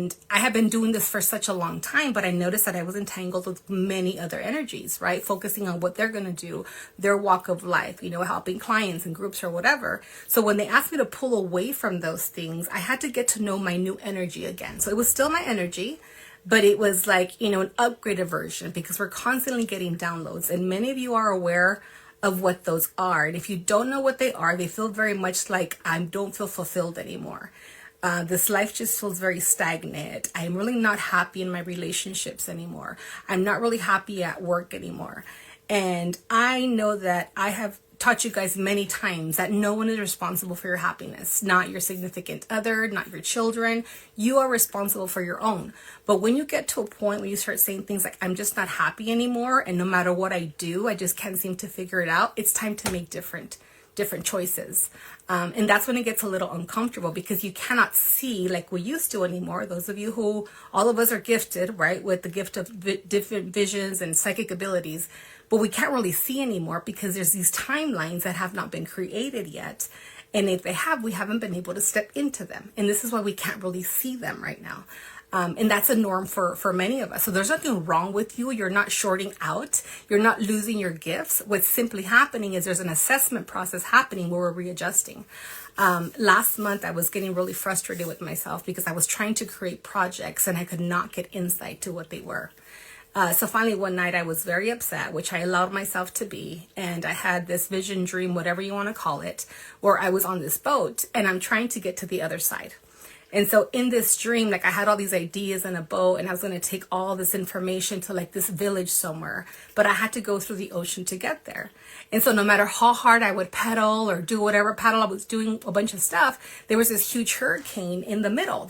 And I have been doing this for such a long time, but I noticed that I was entangled with many other energies, right? Focusing on what they're going to do, their walk of life, helping clients and groups or whatever. So when they asked me to pull away from those things, I had to get to know my new energy again. So it was still my energy, but it was like, an upgraded version, because we're constantly getting downloads, and many of you are aware of what those are. And if you don't know what they are, they feel very much like I don't feel fulfilled anymore. This life just feels very stagnant. I'm really not happy in my relationships anymore. I'm not really happy at work anymore. And I know that I have taught you guys many times that no one is responsible for your happiness, not your significant other, not your children. You are responsible for your own. But when you get to a point where you start saying things like, I'm just not happy anymore, and no matter what I do, I just can't seem to figure it out, it's time to make different choices. And that's when it gets a little uncomfortable, because you cannot see like we used to anymore. Those of you who, all of us are gifted, right, with the gift of different visions and psychic abilities, but we can't really see anymore because there's these timelines that have not been created yet. And if they have, we haven't been able to step into them. And this is why we can't really see them right now. And that's a norm for many of us. So there's nothing wrong with you. You're not shorting out. You're not losing your gifts. What's simply happening is there's an assessment process happening where we're readjusting. Last month, I was getting really frustrated with myself because I was trying to create projects and I could not get insight to what they were. So finally one night I was very upset, which I allowed myself to be. And I had this vision, dream, whatever you want to call it, where I was on this boat and I'm trying to get to the other side. And so in this dream, like I had all these ideas in a boat and I was going to take all this information to like this village somewhere, but I had to go through the ocean to get there. And so no matter how hard I would paddle or do whatever paddle I was doing, a bunch of stuff, there was this huge hurricane in the middle.